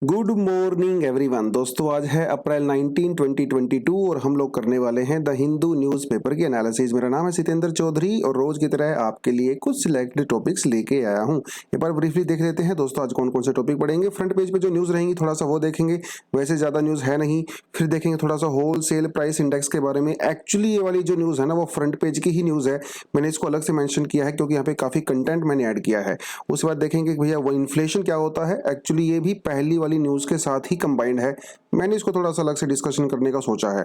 Good morning everyone. दोस्तों आज है अप्रैल 19 2022 और हम लोग करने वाले हैं द हिंदू न्यूज़पेपर की एनालिसिस। मेरा नाम है सितेंद्र चौधरी और रोज की तरह आपके लिए कुछ सिलेक्टेड टॉपिक्स लेके आया हूं। एक बार ब्रीफली देख लेते हैं दोस्तों आज कौन कौन से टॉपिक पढ़ेंगे। फ्रंट पेज पे जो न्यूज़ रहेंगी थोड़ा सा वो देखेंगे, वैसे ज़्यादा न्यूज़ है नहीं। फिर देखेंगे थोड़ा सा होल सेल प्राइस इंडेक्स के बारे में। एक्चुअली ये वाली जो न्यूज़ है ना वो फ्रंट पेज की ही न्यूज़ है, मैंने इसको अलग से मैंशन किया है क्योंकि यहाँ पे काफ़ी कंटेंट मैंने ऐड किया है। उसके बाद देखेंगे कि भैया वो इन्फ्लेशन क्या होता है। एक्चुअली ये भी पहली वाली न्यूज़ के साथ ही कंबाइंड है, मैंने इसको थोड़ा सा अलग से डिस्कशन करने का सोचा है।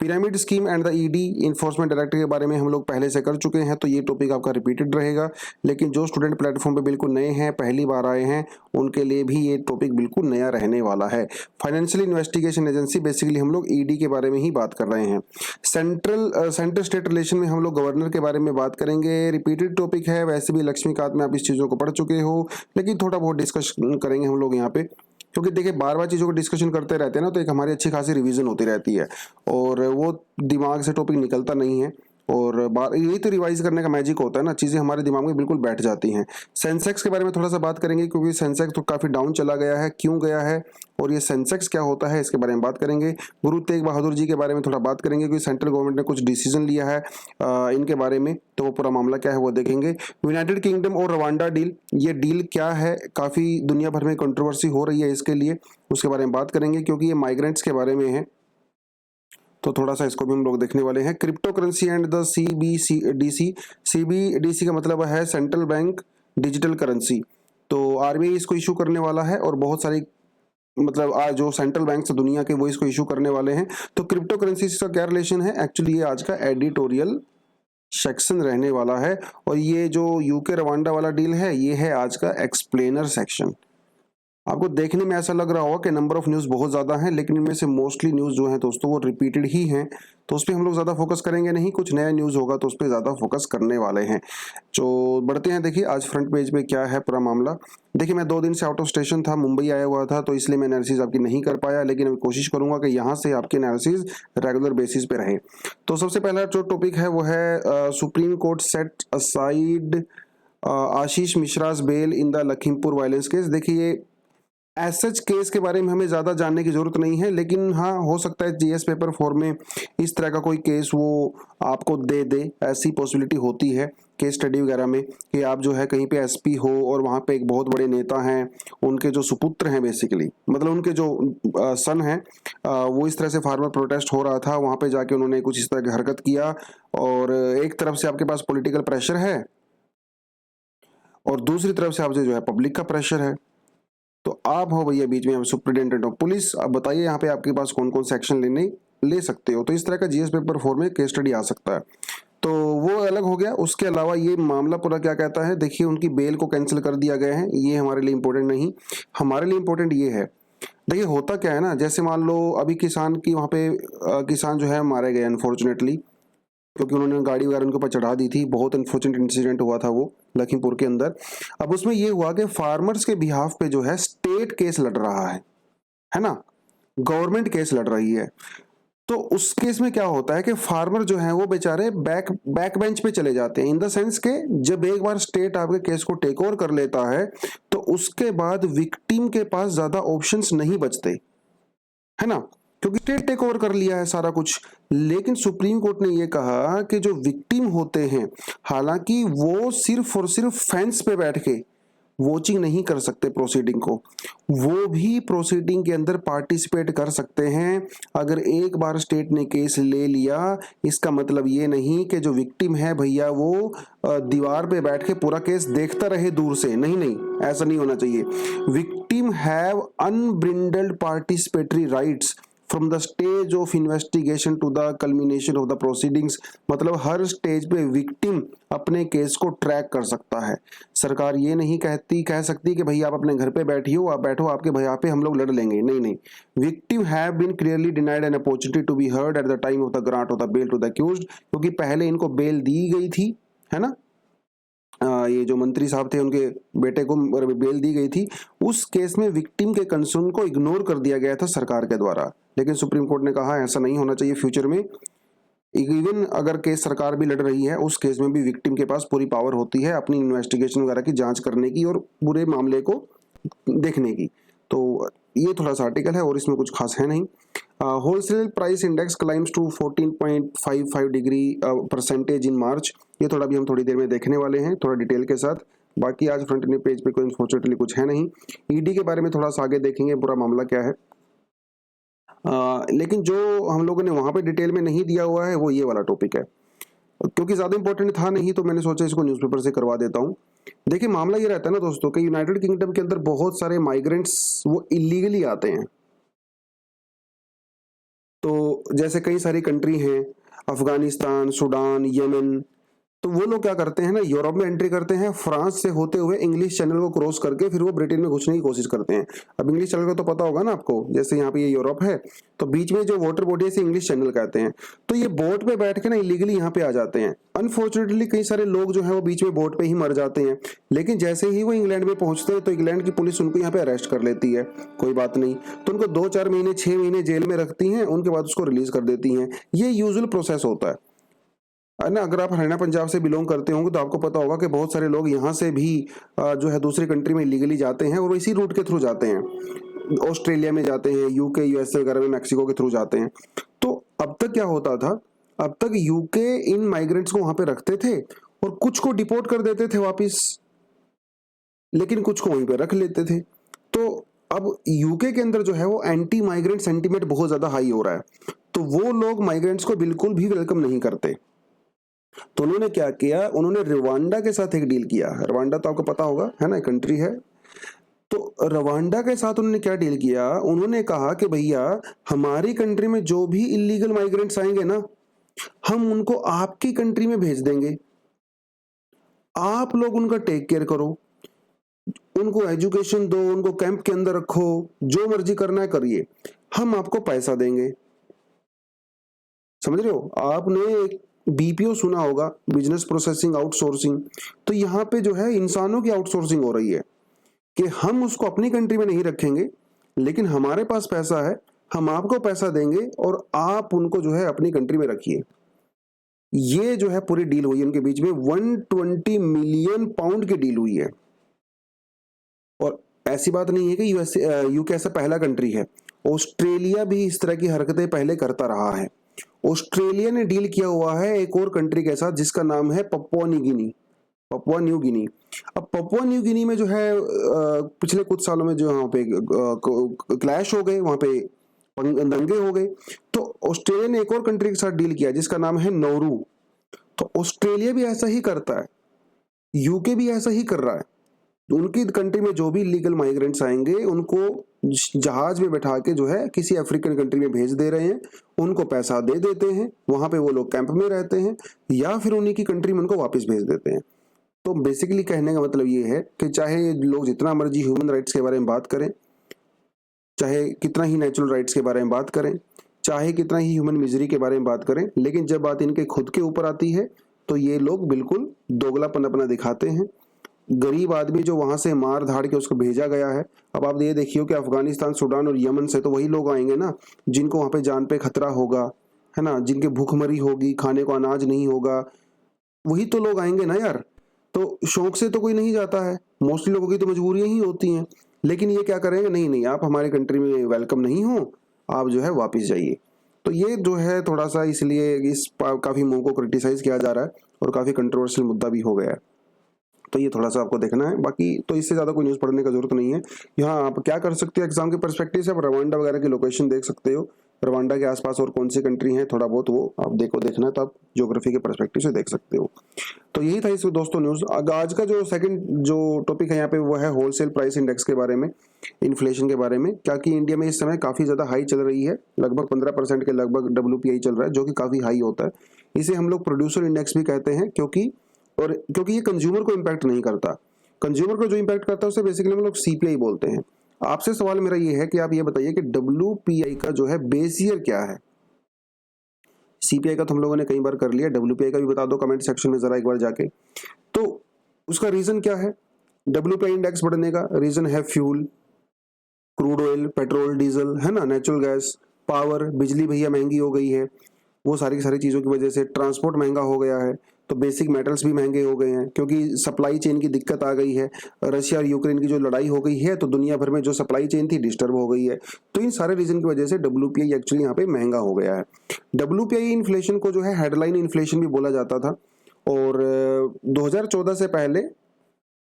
Pyramid scheme and the ED enforcement director के बारे में हम लोग पहले से कर चुके हैं, तो ये टॉपिक आपका रिपीटेड रहेगा। लेकिन जो स्टूडेंट प्लेटफॉर्म पे बिल्कुल नए हैं, पहली बार आए हैं, उनके लिए भी ये टॉपिक बिल्कुल नया रहने वाला है। फाइनेंशियल इन्वेस्टिगेशन एजेंसी, बेसिकली हम लोग ईडी के बारे में ही बात कर रहे हैं। सेंटर स्टेट रिलेशन में हम लोग गवर्नर के बारे में बात करेंगे। रिपीटेड टॉपिक है, वैसे भी लक्ष्मीकांत में आप इस चीज़ों को पढ़ चुके हो, लेकिन थोड़ा बहुत डिस्कशन करेंगे हम लोग यहाँ पे, क्योंकि देखिए बार बार चीज़ों को डिस्कशन करते रहते हैं ना, तो एक हमारी अच्छी खासी रिवीजन होती रहती है और वो दिमाग से टॉपिक निकलता नहीं है। और बार यही तो रिवाइज करने का मैजिक होता है ना, चीज़ें हमारे दिमाग में बिल्कुल बैठ जाती हैं। सेंसेक्स के बारे में थोड़ा सा बात करेंगे क्योंकि सेंसेक्स तो काफ़ी डाउन चला गया है, क्यों गया है और ये सेंसेक्स क्या होता है इसके बारे में बात करेंगे। गुरु तेग बहादुर जी के बारे में थोड़ा बात करेंगे क्योंकि सेंट्रल गवर्नमेंट ने कुछ डिसीजन लिया है इनके बारे में, तो वो पूरा मामला क्या है वो देखेंगे। यूनाइटेड किंगडम और रवांडा डील, ये डील क्या है, काफ़ी दुनिया भर में कंट्रोवर्सी हो रही है इसके लिए, उसके बारे में बात करेंगे क्योंकि ये माइग्रेंट्स के बारे में है, तो थोड़ा सा इसको भी हम लोग देखने वाले हैं। Crypto currency and the CBDC, CBDC का मतलब है सेंट्रल बैंक डिजिटल करेंसी, तो आरबीआई इसको इशू करने वाला है और बहुत सारी मतलब आज जो सेंट्रल बैंक से दुनिया के वो इसको इशू करने वाले हैं। तो क्रिप्टो करेंसी का क्या रिलेशन है, एक्चुअली ये आज का एडिटोरियल सेक्शन रहने वाला है और ये जो यूके रवांडा वाला डील है ये है आज का एक्सप्लेनर सेक्शन। आपको देखने में ऐसा लग रहा होगा कि नंबर ऑफ न्यूज़ बहुत ज़्यादा हैं, लेकिन इनमें से मोस्टली न्यूज़ जो है दोस्तों वो रिपीटेड ही हैं, तो उस पर हम लोग ज़्यादा फोकस करेंगे नहीं। कुछ नया न्यूज़ होगा तो उस पर ज़्यादा फोकस करने वाले हैं। तो बढ़ते हैं, देखिए आज फ्रंट पेज पे क्या है पूरा मामला। देखिए मैं 2 दिन से आउट ऑफ स्टेशन था, मुंबई आया हुआ था, तो इसलिए मैं एनालिसिस आपकी नहीं कर पाया, लेकिन मैं कोशिश करूंगा कि यहाँ से आपकी एनालिसिस रेगुलर बेसिस पे रहे। तो सबसे पहला जो टॉपिक है वो है Supreme Court set aside Ashish Mishra's bail in the Lakhimpur violence case. देखिए ये एज सच केस के बारे में हमें ज़्यादा जानने की ज़रूरत नहीं है, लेकिन हाँ हो सकता है जीएस पेपर 4 में इस तरह का कोई केस वो आपको दे, ऐसी पॉसिबिलिटी होती है केस स्टडी वगैरह में कि आप जो है कहीं पे एसपी हो और वहाँ पे एक बहुत बड़े नेता हैं, उनके जो सुपुत्र हैं बेसिकली, मतलब उनके जो सन हैं, वो इस तरह से फार्मर प्रोटेस्ट हो रहा था, वहाँ पे जाके उन्होंने कुछ इस तरह की हरकत किया और एक तरफ से आपके पास पॉलिटिकल प्रेशर है और दूसरी तरफ से आपसे जो है पब्लिक का प्रेशर है, तो आप हो भैया बीच में सुप्रिटेंडेंट ऑफ पुलिस। अब बताइए यहाँ पे आपके पास कौन कौन से एक्शन ले सकते हो, तो इस तरह का जीएस पेपर 4 में केस स्टडी आ सकता है, तो वो अलग हो गया। उसके अलावा ये मामला पूरा क्या कहता है, देखिए उनकी बेल को कैंसिल कर दिया गया है, ये हमारे लिए इंपॉर्टेंट नहीं, हमारे लिए इंपॉर्टेंट ये है। देखिए होता क्या है ना, जैसे मान लो अभी किसान की वहाँ पे किसान जो है मारे गए अनफॉर्चुनेटली, क्योंकि उन्होंने गाड़ी वगैरह उनके ऊपर चढ़ा दी थी, बहुत अनफॉर्चुनेट इंसिडेंट हुआ था वो लखीमपुर के अंदर। अब उसमें ये हुआ कि फार्मर्स के बिहाफ पे जो है स्टेट केस लड़ रहा है ना, गवर्नमेंट केस लड़ रही है। तो उस केस में क्या होता है कि फार्मर जो है वो बेचारे बैक बेंच पे चले जाते हैं, इन द सेंस के जब एक बार स्टेट आपके केस को टेक ओवर कर लेता है तो उसके बाद विक्टिम के पास ज्यादा ऑप्शंस नहीं बचते, है ना, क्योंकि स्टेट टेक ओवर कर लिया है सारा कुछ। लेकिन सुप्रीम कोर्ट ने यह कहा कि जो विक्टिम होते हैं, हालांकि वो सिर्फ और सिर्फ फेंस पे बैठ के वॉचिंग नहीं कर सकते प्रोसीडिंग को, वो भी प्रोसीडिंग के अंदर पार्टिसिपेट कर सकते हैं। अगर एक बार स्टेट ने केस ले लिया, इसका मतलब ये नहीं कि जो विक्टिम है भैया वो दीवार पे बैठ के पूरा केस देखता रहे दूर से, नहीं नहीं, ऐसा नहीं होना चाहिए। Victim have unbridled participatory rights from the stage of investigation to the culmination of the proceedings, मतलब हर स्टेज पे विक्टिम अपने केस को ट्रैक कर सकता है। सरकार ये नहीं कह सकती कि भाई आप अपने घर पे बैठी हो, आप बैठो, आपके भैया पे हम लोग लड़ लेंगे, नहीं नहीं। Victim have been clearly denied an opportunity to be heard at the time of the grant of the bail to the accused, क्योंकि पहले इनको बेल दी गई थी, है ना, ये जो मंत्री साहब थे उनके बेटे को बेल दी गई थी, उस केस में विक्टिम के कंसर्न को इग्नोर कर दिया गया था सरकार के द्वारा। लेकिन सुप्रीम कोर्ट ने कहा ऐसा नहीं होना चाहिए फ्यूचर में। इवन अगर केस सरकार भी लड़ रही है, उस केस में भी विक्टिम के पास पूरी पावर होती है अपनी इन्वेस्टिगेशन वगैरह की जांच करने की और पूरे मामले को देखने की। तो ये थोड़ा सा आर्टिकल है और इसमें कुछ खास है नहीं। Wholesale price index climbs to 14.55 degree percentage in March. ये थोड़ा भी हम थोड़ी देर में देखने वाले हैं थोड़ा डिटेल के साथ। बाकी आज फ्रंट एंड पेज पे कोई अनफॉर्चुनेटली कुछ है नहीं। ईडी के बारे में थोड़ा सा आगे देखेंगे पूरा मामला क्या है। लेकिन जो हम लोगों ने वहां पे डिटेल में नहीं दिया हुआ है वो ये वाला टॉपिक है, क्योंकि ज्यादा इंपॉर्टेंट था नहीं तो मैंने सोचा इसको न्यूज़पेपर से करवा देता हूँ। देखिए मामला ये रहता है ना दोस्तों कि यूनाइटेड किंगडम के अंदर बहुत सारे माइग्रेंट्स वो इलीगली आते हैं। तो जैसे कई सारी कंट्री हैं, अफगानिस्तान, सूडान, यमन, तो वो लोग क्या करते हैं ना, यूरोप में एंट्री करते हैं, फ्रांस से होते हुए इंग्लिश चैनल को क्रॉस करके फिर वो ब्रिटेन में घुसने की कोशिश करते हैं। अब इंग्लिश चैनल का तो पता होगा ना आपको, जैसे यहाँ पे ये यूरोप है तो बीच में जो वाटर बॉडी है इसे इंग्लिश चैनल कहते हैं। तो ये बोट पे बैठ के ना इलीगली यहाँ पे आ जाते हैं। अनफॉर्चुनेटली कई सारे लोग जो है वो बीच में बोट पे ही मर जाते हैं, लेकिन जैसे ही वो इंग्लैंड में पहुंचते हैं तो इंग्लैंड की पुलिस उनको यहाँ पे अरेस्ट कर लेती है, कोई बात नहीं, तो उनको 2-4 महीने 6 महीने जेल में रखती हैं, उनके बाद उसको रिलीज कर देती हैं। ये यूजुअल प्रोसेस होता है ना। अगर आप हरियाणा पंजाब से बिलोंग करते होंगे तो आपको पता होगा कि बहुत सारे लोग यहाँ से भी जो है दूसरी कंट्री में इलीगली जाते हैं और वो इसी रूट के थ्रू जाते हैं। ऑस्ट्रेलिया में जाते हैं, यूके यूएसए वगैरह में, मैक्सिको के थ्रू जाते हैं। तो अब तक क्या होता था, अब तक यूके इन माइग्रेंट्स को वहां पे रखते थे और कुछ को डिपोर्ट कर देते थे वापिस, लेकिन कुछ को वहीं पे रख लेते थे। तो अब यूके के अंदर जो है वो एंटी माइग्रेंट सेंटीमेंट बहुत ज्यादा हाई हो रहा है, तो वो लोग माइग्रेंट्स को बिल्कुल भी वेलकम नहीं करते। तो उन्होंने क्या किया, उन्होंने रवांडा के साथ एक डील किया। रवांडा तो आपको पता होगा है ना, कंट्री है। तो रवांडा के साथ उन्होंने क्या डील किया, उन्होंने कहा कि भैया हमारी कंट्री में जो भी इलीगल माइग्रेंट्स आएंगे ना, हम उनको आपकी कंट्री में भेज देंगे, आप लोग उनका टेक केयर करो, उनको एजुकेशन दो, उनको कैंप के अंदर रखो, जो मर्जी करना है करिए, हम आपको पैसा देंगे। समझ रहे हो, आपने बीपीओ सुना होगा, बिजनेस प्रोसेसिंग आउटसोर्सिंग, तो यहाँ पे जो है इंसानों की आउटसोर्सिंग हो रही है कि हम उसको अपनी कंट्री में नहीं रखेंगे, लेकिन हमारे पास पैसा है, हम आपको पैसा देंगे और आप उनको जो है अपनी कंट्री में रखिए। ये जो है पूरी डील हुई है उनके बीच में, 120 मिलियन पाउंड की डील हुई है। और ऐसी बात नहीं है कि यूके ऐसा पहला कंट्री है, ऑस्ट्रेलिया भी इस तरह की हरकतें पहले करता रहा है। ऑस्ट्रेलिया ने डील किया हुआ है एक और कंट्री के साथ जिसका नाम है Papua New Guinea, Papua New Guinea. अब पपुआ न्यू गिनी में जो है पिछले कुछ सालों में जो वहां पे क्लैश हो गए, वहां पे दंगे हो गए, तो ऑस्ट्रेलिया ने एक और कंट्री के साथ डील किया जिसका नाम है नौरू। तो ऑस्ट्रेलिया भी ऐसा ही करता है, यूके भी ऐसा ही कर रहा है। उनकी कंट्री में जो भी लीगल माइग्रेंट्स आएंगे उनको जहाज में बैठा के जो है किसी अफ्रीकन कंट्री में भेज दे रहे हैं, उनको पैसा दे देते हैं, वहां पे वो लोग कैंप में रहते हैं या फिर उन्हीं की कंट्री में उनको वापस भेज देते हैं। तो बेसिकली कहने का मतलब ये है कि चाहे लोग जितना मर्जी ह्यूमन राइट्स के बारे में बात करें, चाहे कितना ही नेचुरल राइट्स के बारे में बात करें, चाहे कितना ही ह्यूमन मिजरी के बारे में बात करें, लेकिन जब बात इनके खुद के ऊपर आती है तो ये लोग बिल्कुल दोगलापन अपना दिखाते हैं। गरीब आदमी जो वहां से मार धाड़ के उसको भेजा गया है, अब आप ये देखिए कि अफगानिस्तान, सूडान और यमन से तो वही लोग आएंगे ना जिनको वहां पे जान पे खतरा होगा, है ना, जिनके भूखमरी होगी, खाने को अनाज नहीं होगा, वही तो लोग आएंगे ना यार। तो शौक से तो कोई नहीं जाता है, मोस्टली लोगों की तो मजबूरियां ही होती हैं, लेकिन ये क्या करेंगे, नहीं नहीं आप हमारे कंट्री में वेलकम नहीं हो, आप जो है वापिस जाइए। तो ये जो है थोड़ा सा इसलिए इस काफी मूव को क्रिटिसाइज किया जा रहा है और काफी कंट्रोवर्शियल मुद्दा भी हो गया है। तो ये थोड़ा सा आपको देखना है, बाकी तो इससे ज्यादा कोई न्यूज पढ़ने का जरूरत नहीं है। यहाँ आप क्या कर सकते हो एग्जाम के पर्सपेक्टिव से, आप रवांडा वगैरह की लोकेशन देख सकते हो, रवांडा के आसपास और कौन सी कंट्री है थोड़ा बहुत वो आप देखना है तो आप ज्योग्राफी के पर्सपेक्टिव से देख सकते हो। तो यही था इसमें दोस्तों न्यूज। आज का जो सेकंड जो टॉपिक है यहाँ पे वो है होलसेल प्राइस इंडेक्स के बारे में, इन्फ्लेशन के बारे में, क्या कि इंडिया में इस समय काफी ज्यादा हाई चल रही है, लगभग 15% के लगभग WPI चल रहा है, जो कि काफी हाई होता है। इसे हम लोग प्रोड्यूसर इंडेक्स भी कहते हैं, क्योंकि ये कंज्यूमर को इम्पैक्ट नहीं करता। कंज्यूमर को जो इम्पैक्ट करता है उसे बेसिकली हम लोग CPI बोलते हैं। आपसे सवाल मेरा ये है कि आप ये बताइए कि WPI का जो है बेस ईयर क्या है। CPI का तो हम लोगों ने कई बार कर लिया, WPI का भी बता दो कमेंट सेक्शन में जरा एक बार जाके। तो उसका रीजन क्या है WPI इंडेक्स बढ़ने का? रीजन है fuel, crude oil, petrol, diesel, है ना, नेचुरल गैस, पावर, बिजली भैया महंगी हो गई है, वो सारी की सारी चीजों की वजह से। ट्रांसपोर्ट महंगा हो गया है, तो बेसिक मेटल्स भी महंगे हो गए हैं क्योंकि सप्लाई चेन की दिक्कत आ गई है। रशिया और यूक्रेन की जो लड़ाई हो गई है तो दुनिया भर में जो सप्लाई चेन थी डिस्टर्ब हो गई है। तो इन सारे रीजन की वजह से डब्ल्यूपीआई एक्चुअली यहाँ पे महंगा हो गया है। डब्ल्यूपीआई इन्फ्लेशन को जो है हेडलाइन इन्फ्लेशन भी बोला जाता था, और 2014 से पहले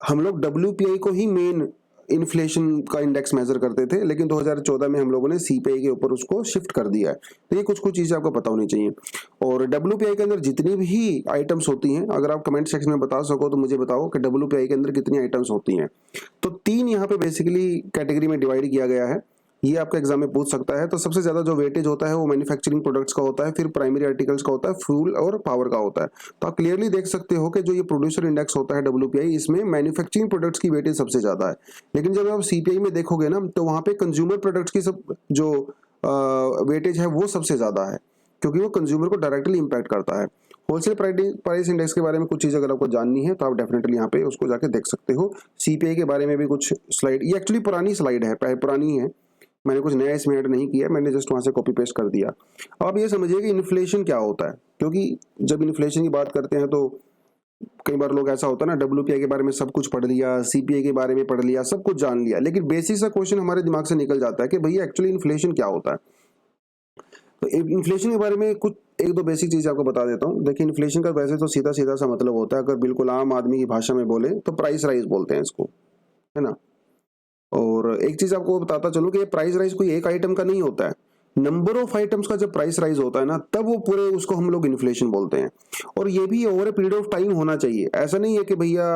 हम लोग डब्ल्यूपीआई को ही मेन इन्फ्लेशन का इंडेक्स मेजर करते थे, लेकिन 2014 में हम लोगों ने सीपीआई के ऊपर उसको शिफ्ट कर दिया है। तो ये कुछ चीजें आपको पता होनी चाहिए। और डब्ल्यूपीआई के अंदर जितनी भी आइटम्स होती हैं, अगर आप कमेंट सेक्शन में बता सको तो मुझे बताओ कि डब्ल्यूपीआई के अंदर कितनी आइटम्स होती हैं। तो 3 यहाँ पे बेसिकली कैटेगरी में डिवाइड किया गया है, ये आपका एग्जाम में पूछ सकता है। तो सबसे ज्यादा जो वेटेज होता है वो मैन्युफैक्चरिंग प्रोडक्ट्स का होता है, फिर प्राइमरी आर्टिकल्स का होता है, फ्यूल और पावर का होता है। तो आप क्लियरली देख सकते हो कि जो ये प्रोड्यूसर इंडेक्स होता है डब्ल्यूपीआई, इसमें मैन्युफैक्चरिंग प्रोडक्ट्स की वेटेज सबसे ज्यादा है। लेकिन जब आप सीपीआई में देखोगे ना तो वहां पे कंज्यूमर प्रोडक्ट्स की सब जो वेटेज है वो सबसे ज्यादा है, क्योंकि वो कंज्यूमर को डायरेक्टली इंपैक्ट करता है। होलसेल प्राइस इंडेक्स के बारे में कुछ चीज़ अगर आपको जाननी है तो आप डेफिनेटली यहाँ पे उसको जाके देख सकते हो। सीपीआई के बारे में भी कुछ स्लाइड, ये एक्चुअली पुरानी स्लाइड है, पुरानी है, मैंने कुछ नया इसमें ऐड नहीं किया, मैंने जस्ट वहां से कॉपी पेस्ट कर दिया। अब आप ये समझिए कि इन्फ्लेशन क्या होता है, क्योंकि जब इन्फ्लेशन की बात करते हैं तो कई बार लोग ऐसा होता है ना, डब्ल्यूपीआई के बारे में सब कुछ पढ़ लिया, सीपीआई के बारे में पढ़ लिया, सब कुछ जान लिया, लेकिन बेसिक सा क्वेश्चन हमारे दिमाग से निकल जाता है कि भैया एक्चुअली इन्फ्लेशन क्या होता है। तो इन्फ्लेशन के बारे में कुछ 1-2 बेसिक चीज आपको बता देता हूँ। देखिए, इन्फ्लेशन का वैसे तो सीधा सीधा सा मतलब होता है, अगर बिल्कुल आम आदमी की भाषा में बोले तो प्राइस राइज बोलते हैं इसको, है ना। और एक चीज आपको बताता चलूं कि ये प्राइस राइज कोई एक आइटम का नहीं होता है, नंबर ऑफ आइटम्स का जब प्राइस राइज होता है ना तब वो पूरे उसको हम लोग इन्फ्लेशन बोलते हैं। और ये भी over a period of time होना चाहिए। ऐसा नहीं है कि भैया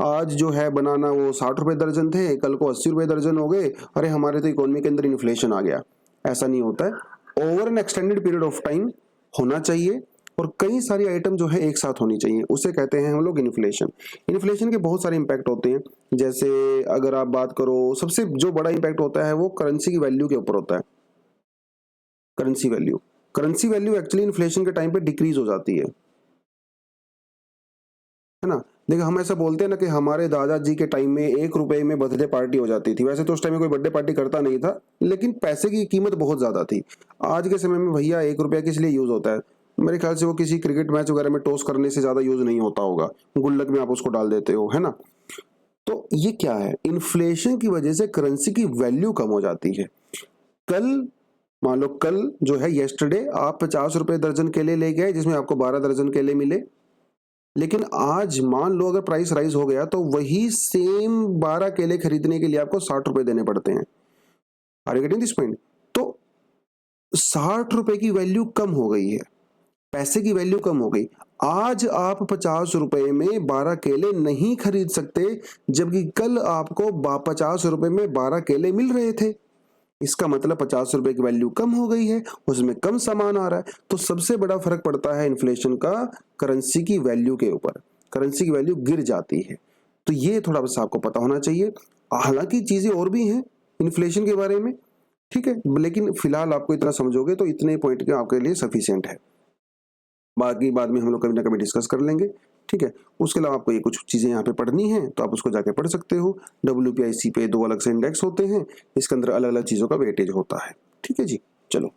आज जो है बनाना वो 60 रुपए दर्जन थे, कल को 80 रुपए दर्जन हो गए, अरे हमारे तो इकोनॉमी के अंदर इन्फ्लेशन आ गया। ऐसा नहीं होता है, over N extended period of time होना चाहिए और कई सारी आइटम जो है एक साथ होनी चाहिए, उसे कहते हैं हम लोग इन्फ्लेशन। इन्फ्लेशन के बहुत सारे इंपैक्ट होते हैं, जैसे अगर आप बात करो सबसे जो बड़ा इंपैक्ट होता है वो करेंसी की वैल्यू के ऊपर होता है। करेंसी वैल्यू एक्चुअली इन्फ्लेशन के टाइम पे डिक्रीज हो जाती है ना। देखिए, हम ऐसा बोलते हैं ना कि हमारे दादाजी के टाइम में 1 रुपए में बर्थडे पार्टी हो जाती थी। वैसे तो उस टाइम में कोई बर्थडे पार्टी करता नहीं था, लेकिन पैसे की कीमत बहुत ज्यादा थी। आज के समय में भैया 1 रुपया किस लिए यूज होता है? मेरे ख्याल से वो किसी क्रिकेट मैच वगैरह में टॉस करने से ज्यादा यूज नहीं होता होगा, गुल्लक में आप उसको डाल देते हो, है ना। तो ये क्या है, इन्फ्लेशन की वजह से करेंसी की वैल्यू कम हो जाती है। कल मान लो, कल जो है येस्टरडे आप 50 रुपए दर्जन केले ले गए जिसमें आपको 12 दर्जन केले मिले, लेकिन आज मान लो अगर प्राइस राइज हो गया तो वही सेम 12 केले खरीदने के लिए आपको 60 रुपए देने पड़ते हैं। Are you getting this point? तो 60 रुपए की वैल्यू कम हो गई है, पैसे की वैल्यू कम हो गई। आज आप 50 रुपए में 12 केले नहीं खरीद सकते, जबकि कल आपको 50 रुपए में 12 केले मिल रहे थे। इसका मतलब 50 रुपए की वैल्यू कम हो गई है, उसमें कम सामान आ रहा है। तो सबसे बड़ा फर्क पड़ता है इन्फ्लेशन का करेंसी की वैल्यू के ऊपर, करेंसी की वैल्यू गिर जाती है। तो ये थोड़ा बस आपको पता होना चाहिए। हालांकि चीजें और भी हैं इन्फ्लेशन के बारे में, ठीक है, लेकिन फिलहाल आपको इतना समझोगे तो इतने पॉइंट के आपके लिए सफिशिएंट है। बाकी बाद में हम लोग कभी ना कभी डिस्कस कर लेंगे, ठीक है। उसके अलावा आपको ये कुछ चीजें यहाँ पे पढ़नी है तो आप उसको जाके पढ़ सकते हो। WPI CPI 2 अलग से इंडेक्स होते हैं, इसके अंदर अलग अलग चीजों का वेटेज होता है, ठीक है जी। चलो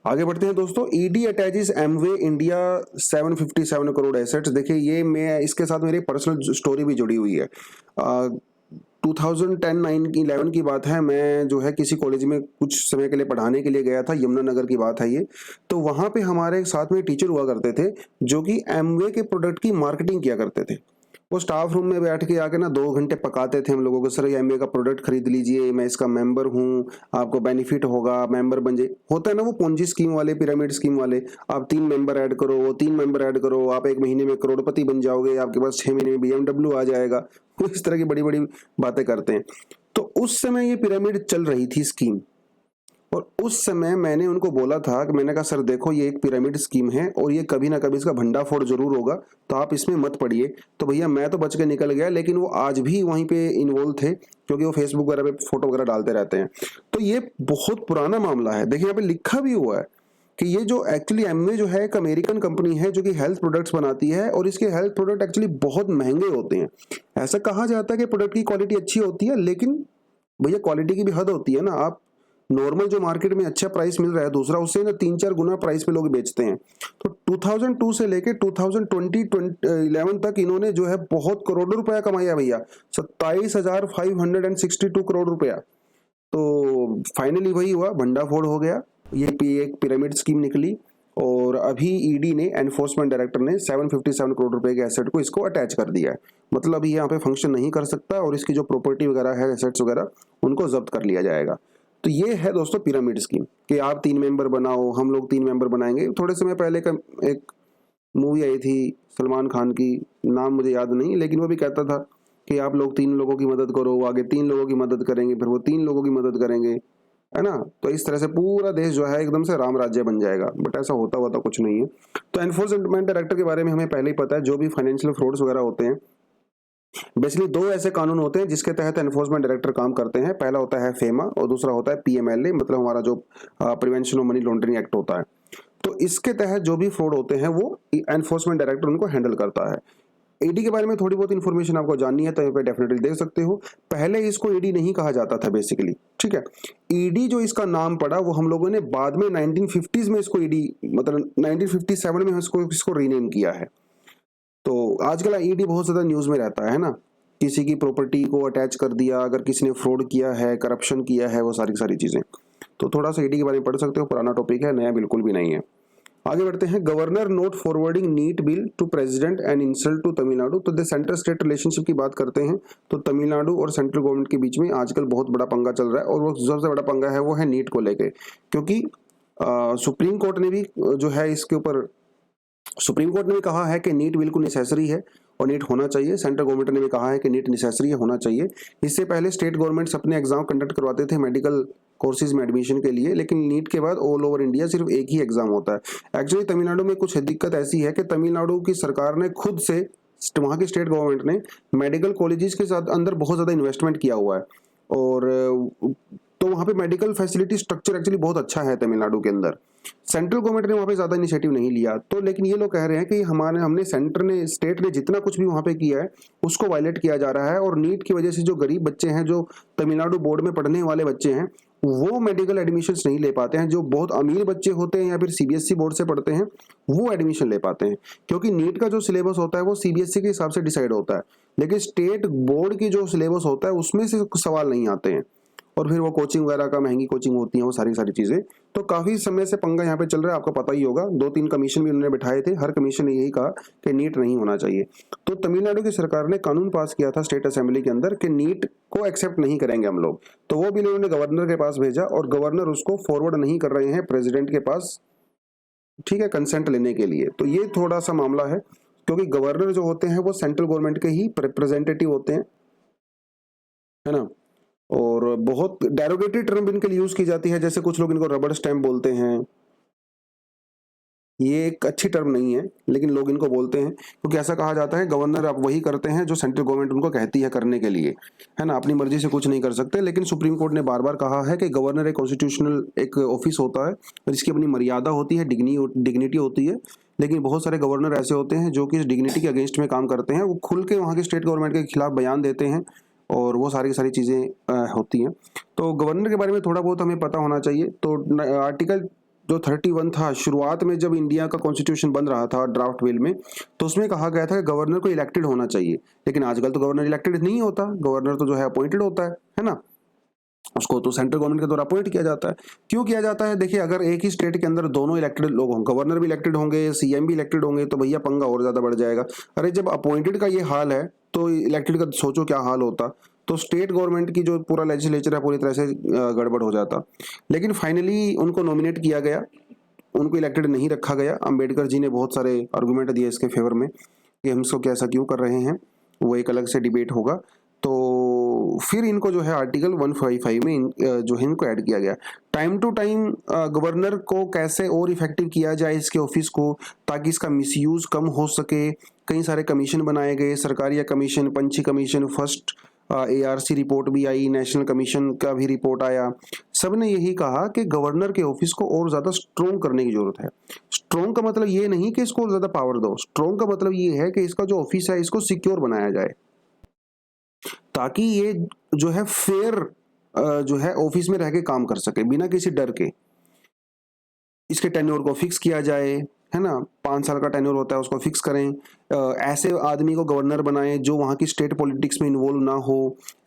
आगे बढ़ते हैं दोस्तों। ED attaches Amway India 757 crore assets. देखिए, ये मैं इसके साथ मेरी पर्सनल स्टोरी भी जुड़ी हुई है। 2010-11 की बात है, मैं जो है किसी कॉलेज में कुछ समय के लिए पढ़ाने के लिए गया था, यमुनानगर की बात है ये। तो वहां पे हमारे साथ में टीचर हुआ करते थे जो कि एमवे के प्रोडक्ट की मार्केटिंग किया करते थे। वो स्टाफ रूम में बैठ के आके ना 2 घंटे पकाते थे हम लोगों को, सर ये एमवे का प्रोडक्ट खरीद लीजिए, मैं इसका मेंबर हूँ, आपको बेनिफिट होगा, मेंबर बन जाइए। होता है ना वो पोंजी स्कीम वाले, पिरामिड स्कीम वाले, आप 3 मेंबर ऐड करो, वो 3 मेंबर ऐड करो, आप 1 महीने में करोड़पति बन जाओगे, आपके पास 6 महीने में BMW आ जाएगा। वो इस तरह की बड़ी बड़ी बातें करते हैं। तो उस समय ये पिरामिड चल रही थी स्कीम, और उस समय मैंने उनको बोला था कि मैंने कहा सर देखो, ये एक पिरामिड स्कीम है और ये कभी ना कभी इसका भंडाफोड़ जरूर होगा, तो आप इसमें मत पड़िए। तो भैया मैं तो बच के निकल गया, लेकिन वो आज भी वहीं पे इन्वॉल्व थे, क्योंकि वो फेसबुक वगैरह पे फोटो वगैरह डालते रहते हैं। तो ये बहुत पुराना मामला है। देखिए यहाँ पे लिखा भी हुआ है कि ये जो एक्चुअली एमवे जो है एक अमेरिकन कंपनी है जो कि हेल्थ प्रोडक्ट्स बनाती है, और इसके हेल्थ प्रोडक्ट एक्चुअली बहुत महंगे होते हैं। ऐसा कहा जाता है कि प्रोडक्ट की क्वालिटी अच्छी होती है, लेकिन भैया क्वालिटी की भी हद होती है ना। आप नॉर्मल जो मार्केट में अच्छा प्राइस मिल रहा है दूसरा, उससे ना 3-4 गुना प्राइस पे लोग बेचते हैं। तो 2002 से लेके 2011 तक इन्होंने जो है बहुत करोड़ों रुपया कमाया भैया, 27,562 करोड़ रुपया। तो फाइनली वही हुआ, भंडाफोड़ हो गया, ये एक पिरामिड स्कीम निकली और अभी ईडी ने, एनफोर्समेंट डायरेक्टर ने 757 करोड़ रुपए के एसेट को इसको अटैच कर दिया है। मतलब अभी यहाँ पे फंक्शन नहीं कर सकता और इसकी जो प्रॉपर्टी वगैरह है, एसेट्स वगैरह, उनको जब्त कर लिया जाएगा। तो ये है दोस्तों पिरामिड स्कीम कि आप 3 मेंबर बनाओ, हम लोग 3 मेंबर बनाएंगे। थोड़े समय पहले का एक मूवी आई थी सलमान खान की, नाम मुझे याद नहीं, लेकिन वो भी कहता था कि आप लोग 3 लोगों की मदद करो, वो आगे 3 लोगों की मदद करेंगे, फिर वो 3 लोगों की मदद करेंगे, है ना। तो इस तरह से पूरा देश जो है एकदम से राम राज्य बन जाएगा, बट ऐसा होता हुआ तो कुछ नहीं है। तो एनफोर्समेंट डायरेक्टर के बारे में हमें पहले ही पता है, जो भी फाइनेंशियल फ्रॉड्स वगैरह होते हैं, बेसिकली 2 ऐसे कानून होते हैं जिसके तहत एनफोर्समेंट डायरेक्टर काम करते हैं। पहला होता है फेमा और दूसरा होता है पीएमएलए, मतलब हमारा जो prevention of money laundering act होता है। तो इसके तहत जो भी फ्रॉड होते हैं वो एनफोर्समेंट डायरेक्टर उनको हैंडल करता है। ईडी के बारे में थोड़ी बहुत इन्फॉर्मेशन आपको जाननी है तो यहाँ पे डेफिनेटली देख सकते हो। पहले इसको ईडी नहीं कहा जाता था बेसिकली, ठीक है। ईडी जो इसका नाम पड़ा वो हम लोगों ने बाद में 1950s में इसको ईडी, मतलब 1957 में इसको रीनेम किया है। तो आजकल ईडी बहुत ज्यादा न्यूज में रहता है ना, किसी की प्रॉपर्टी को अटैच कर दिया, अगर किसी ने फ्रॉड किया है, करप्शन किया है, वो सारी चीजें। तो थोड़ा सा ईडी के बारे में पढ़ सकते हो, पुराना टॉपिक है, नया बिल्कुल भी नहीं है। आगे बढ़ते हैं। Governor note forwarding NEET bill to president and insult to Tamil Nadu. तो द सेंटर स्टेट रिलेशनशिप की बात करते हैं तो तमिलनाडु और सेंट्रल गवर्नमेंट के बीच में आजकल बहुत बड़ा पंगा चल रहा है, और वो सबसे बड़ा पंगा है वो है नीट को लेके, क्योंकि सुप्रीम कोर्ट ने भी जो है इसके ऊपर, सुप्रीम कोर्ट ने भी कहा है कि नीट बिल्कुल नेसेसरी है और नीट होना चाहिए। सेंट्रल गवर्नमेंट ने भी कहा है कि नीट नेसेसरी है, होना चाहिए। इससे पहले स्टेट गवर्नमेंट्स अपने एग्जाम कंडक्ट करवाते थे मेडिकल कोर्सेज में एडमिशन के लिए, लेकिन नीट के बाद ऑल ओवर इंडिया सिर्फ एक ही एग्जाम होता है। एक्चुअली तमिलनाडु में कुछ दिक्कत ऐसी है कि तमिलनाडु की सरकार ने खुद से, वहाँ की स्टेट गवर्नमेंट ने मेडिकल कॉलेजेस के साथ अंदर बहुत ज़्यादा इन्वेस्टमेंट किया हुआ है, और तो वहाँ पे मेडिकल फैसिलिटी स्ट्रक्चर एक्चुअली बहुत अच्छा है तमिलनाडु के अंदर। सेंट्रल गवर्नमेंट ने वहाँ पे ज़्यादा इनिशिएटिव नहीं लिया, तो लेकिन ये लोग कह रहे हैं कि हमने सेंटर ने, स्टेट ने जितना कुछ भी वहाँ पे किया है उसको वायलेट किया जा रहा है, और नीट की वजह से जो गरीब बच्चे हैं, जो तमिलनाडु बोर्ड में पढ़ने वाले बच्चे हैं, वो मेडिकल एडमिशन्स नहीं ले पाते हैं। जो बहुत अमीर बच्चे होते हैं या फिर सीबीएसई बोर्ड से पढ़ते हैं वो एडमिशन ले पाते हैं, क्योंकि नीट का जो सिलेबस होता है वो सीबीएसई के हिसाब से डिसाइड होता है, लेकिन स्टेट बोर्ड की जो सिलेबस होता है उसमें से सवाल नहीं आते हैं, और फिर वो कोचिंग वगैरह का, महंगी कोचिंग होती है, वो सारी चीजें। तो काफी समय से पंगा यहाँ पे चल रहा है, आपको पता ही होगा। 2-3 कमीशन भी उन्होंने बिठाए थे, हर कमीशन ने यही कहा कि नीट नहीं होना चाहिए। तो तमिलनाडु की सरकार ने कानून पास किया था स्टेट असेंबली के अंदर कि नीट को एक्सेप्ट नहीं करेंगे हम लोग। तो वो बिल उन्होंने गवर्नर के पास भेजा, और गवर्नर उसको फॉरवर्ड नहीं कर रहे हैं प्रेसिडेंट के पास, ठीक है, कंसेंट लेने के लिए। तो ये थोड़ा सा मामला है, क्योंकि गवर्नर जो होते हैं वो सेंट्रल गवर्नमेंट के ही रिप्रेजेंटेटिव होते हैं, है ना। और बहुत डेरोगेटरी टर्म इनके लिए यूज की जाती है, जैसे कुछ लोग इनको रबड़ स्टैम्प बोलते हैं। ये एक अच्छी टर्म नहीं है, लेकिन लोग इनको बोलते हैं, क्योंकि ऐसा कहा जाता है गवर्नर आप वही करते हैं जो सेंट्रल गवर्नमेंट उनको कहती है करने के लिए, है ना, अपनी मर्जी से कुछ नहीं कर सकते। लेकिन सुप्रीम कोर्ट ने बार बार कहा है कि गवर्नर एक कॉन्स्टिट्यूशनल एक ऑफिस होता है और इसकी अपनी मर्यादा होती है, डिग्निटी होती है। लेकिन बहुत सारे गवर्नर ऐसे होते हैं जो कि इस डिग्निटी के अगेंस्ट में काम करते हैं, वो खुल के वहाँ की स्टेट गवर्नमेंट के खिलाफ बयान देते हैं, और वो सारी चीज़ें होती हैं। तो गवर्नर के बारे में थोड़ा बहुत हमें पता होना चाहिए। तो आर्टिकल जो 31 था, शुरुआत में जब इंडिया का कॉन्स्टिट्यूशन बन रहा था ड्राफ्ट बिल में, तो उसमें कहा गया था कि गवर्नर को इलेक्टेड होना चाहिए। लेकिन आजकल तो गवर्नर इलेक्टेड नहीं होता, गवर्नर तो जो है अपॉइंटेड होता है ना। उसको तो सेंट्रल गवर्नमेंट के द्वारा अपॉइंट किया जाता है। क्यों किया जाता है? देखिए, अगर एक ही स्टेट के अंदर दोनों इलेक्टेड लोग हों, गवर्नर भी इलेक्टेड होंगे, सीएम भी इलेक्टेड होंगे, तो भैया पंगा और ज्यादा बढ़ जाएगा। अरे जब अपॉइंटेड का ये हाल है तो इलेक्टेड का सोचो क्या हाल होता। तो स्टेट गवर्नमेंट की जो पूरा लेजिस्लेचर है पूरी तरह से गड़बड़ हो जाता। लेकिन फाइनली उनको नॉमिनेट किया गया, उनको इलेक्टेड नहीं रखा गया। अंबेडकर जी ने बहुत सारे आर्गूमेंट दिए इसके फेवर में कि हम इसको कैसा क्यों कर रहे हैं, वो एक अलग से डिबेट होगा। तो फिर इनको जो है आर्टिकल 155 में जो है इनको ऐड किया गया। टाइम टू टाइम गवर्नर को कैसे और इफेक्टिव किया जाए इसके ऑफिस को, ताकि इसका मिसयूज कम हो सके। कई सारे कमीशन बनाए गए, सरकारिया कमीशन, पंछी कमीशन, फर्स्ट ARC रिपोर्ट भी आई, नेशनल कमीशन का भी रिपोर्ट आया। सबने यही कहा कि गवर्नर के ऑफिस को और ज्यादा स्ट्रॉन्ग करने की जरूरत है। स्ट्रॉन्ग का मतलब ये नहीं कि इसको ज्यादा पावर दो, स्ट्रॉन्ग का मतलब ये है कि इसका जो ऑफिस है इसको सिक्योर बनाया जाए, ताकि ये जो है फेयर जो है ऑफिस में रह के काम कर सके बिना किसी डर के। इसके टेन्योर को फिक्स किया जाए, है ना, 5 साल का टेन्योर होता है उसको फिक्स करें। ऐसे आदमी को गवर्नर बनाएं जो वहाँ की स्टेट पॉलिटिक्स में इन्वॉल्व ना हो।